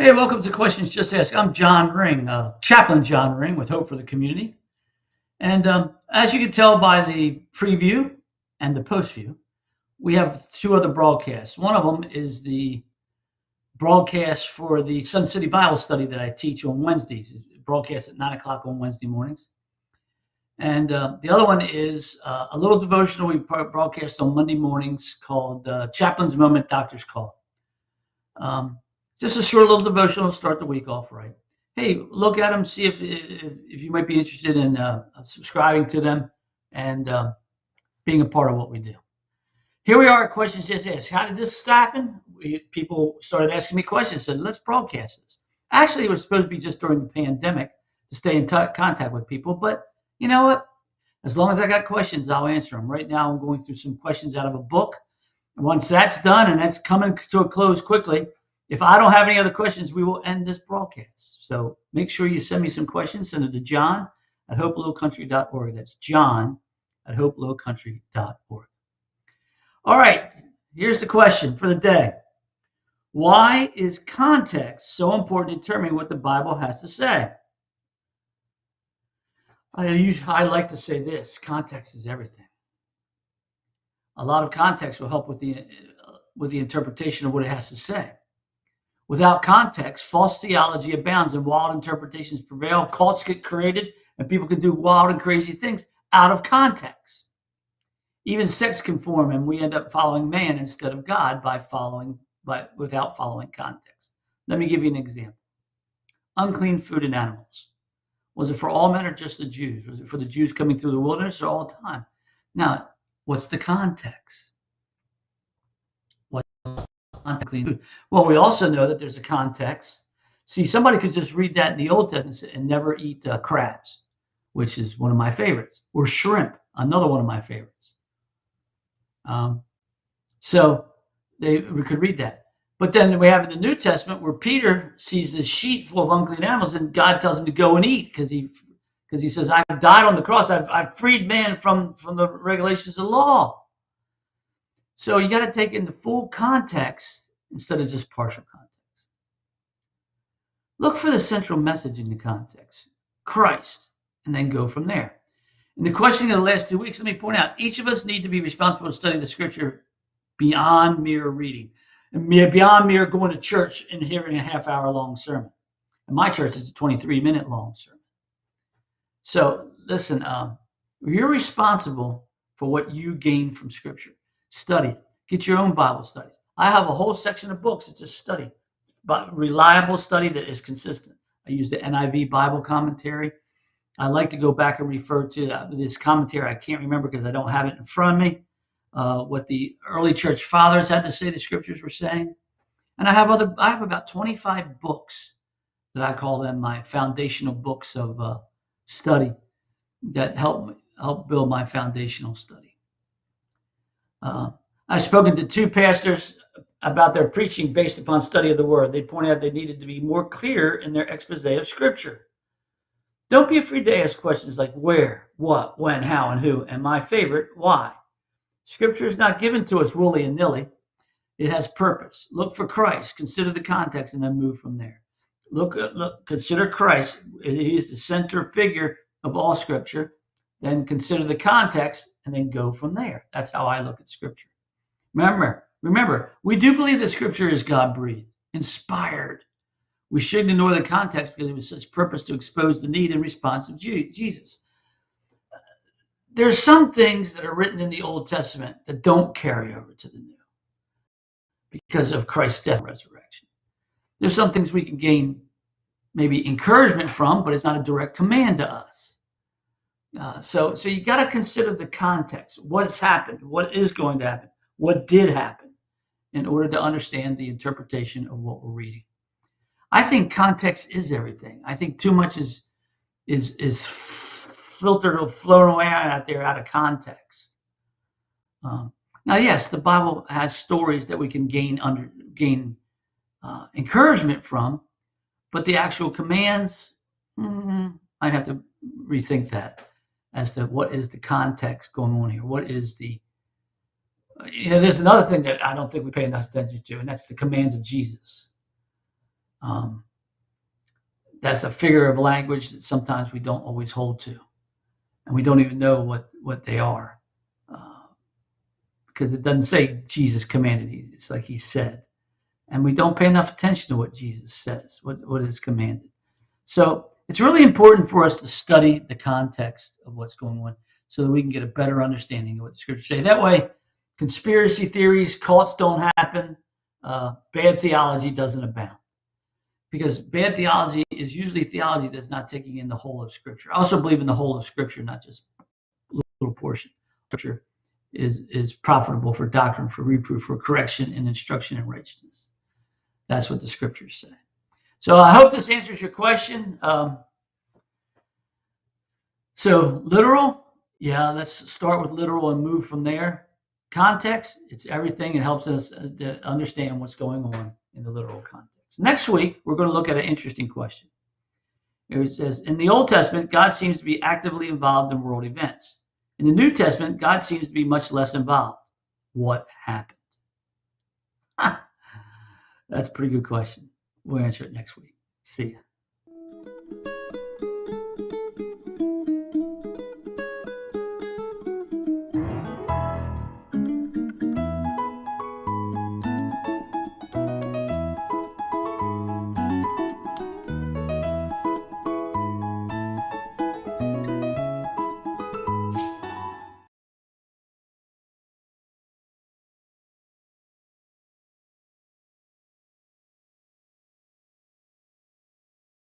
Hey, welcome to Questions Just Ask. I'm John Ring, Chaplain John Ring with Hope for the Community. And as you can tell by the preview and the post view, we have two other broadcasts. One of them is the broadcast for the Sun City Bible Study that I teach on Wednesdays. It's broadcast at 9 o'clock on Wednesday mornings. And the other one is a little devotional we broadcast on Monday mornings called Chaplain's Moment, Doctor's Call. Just a short little devotional to start the week off right. Hey, look at them, see if you might be interested in subscribing to them and being a part of what we do. Here we are at Questions Just Asked. How did this happen? People started asking me questions, said, let's broadcast this. Actually, it was supposed to be just during the pandemic to stay in contact with people. But you know what? As long as I got questions, I'll answer them. Right now, I'm going through some questions out of a book. Once that's done, and that's coming to a close quickly, if I don't have any other questions, we will end this broadcast. So make sure you send me some questions. Send it to john@hopelowcountry.org. That's john@hopelowcountry.org. All right, here's the question for the day. Why is context so important to determining what the Bible has to say? I like to say this: context is everything. A lot of context will help with the interpretation of what it has to say. Without context, false theology abounds and wild interpretations prevail. Cults get created and people can do wild and crazy things out of context. Even sects can form and we end up following man instead of God without following context. Let me give you an example. Unclean food and animals. Was it for all men or just the Jews? Was it for the Jews coming through the wilderness or all the time? Now, what's the context? Unclean food. Well, we also know that there's a context. See, somebody could just read that in the Old Testament and never eat crabs, which is one of my favorites, or shrimp, another one of my favorites. So we could read that. But then we have in the New Testament where Peter sees this sheet full of unclean animals, and God tells him to go and eat because he says, "I've died on the cross. I've freed man from the regulations of law." So you got to take in the full context instead of just partial context. Look for the central message in the context, Christ, and then go from there. In the questioning of the last 2 weeks, let me point out, each of us need to be responsible to study the scripture beyond mere reading, and beyond mere going to church and hearing a half-hour-long sermon. In my church, it's a 23-minute long sermon. So listen, you're responsible for what you gain from scripture. Study it. Get your own Bible studies. I have a whole section of books that just study, but reliable study that is consistent. I use the NIV Bible commentary. I like to go back and refer to this commentary. I can't remember because I don't have it in front of me, what the early church fathers had to say the scriptures were saying. And I have about 25 books that I call them my foundational books of study that help build my foundational study. I've spoken to two pastors about their preaching based upon study of the word. They pointed out they needed to be more clear in their expose of scripture. Don't be afraid to ask questions like where, what, when, how, and who, and my favorite, why. Scripture is not given to us willy and nilly. It has purpose. Look for Christ, consider the context, and then move from there. Consider Christ. He is the center figure of all scripture. Then consider the context and then go from there. That's how I look at scripture. Remember, we do believe that scripture is God-breathed, inspired. We shouldn't ignore the context because it was such purpose to expose the need and response of Jesus. There's some things that are written in the Old Testament that don't carry over to the New because of Christ's death and resurrection. There's some things we can gain maybe encouragement from, but it's not a direct command to us. So you got to consider the context, what has happened, what is going to happen, what did happen, in order to understand the interpretation of what we're reading. I think context is everything. I think too much is filtered or flown away out there out of context. Now, yes, the Bible has stories that we can gain encouragement from, but the actual commands, I'd have to rethink that as to what is the context going on here. What is there's another thing that I don't think we pay enough attention to, and that's the commands of Jesus. That's a figure of language that sometimes we don't always hold to, and we don't even know what they are, because it doesn't say Jesus commanded. It's like he said, and we don't pay enough attention to what Jesus says, what is commanded. So it's really important for us to study the context of what's going on so that we can get a better understanding of what the scriptures say. That way, conspiracy theories, cults don't happen. Bad theology doesn't abound. Because bad theology is usually theology that's not taking in the whole of Scripture. I also believe in the whole of Scripture, not just a little portion. Scripture is profitable for doctrine, for reproof, for correction, and instruction in righteousness. That's what the Scriptures say. So I hope this answers your question. So literal, yeah, let's start with literal and move from there. Context, it's everything. It helps us to understand what's going on in the literal context. Next week, we're going to look at an interesting question. It says, in the Old Testament, God seems to be actively involved in world events. In the New Testament, God seems to be much less involved. What happened? That's a pretty good question. We'll answer it next week. See ya.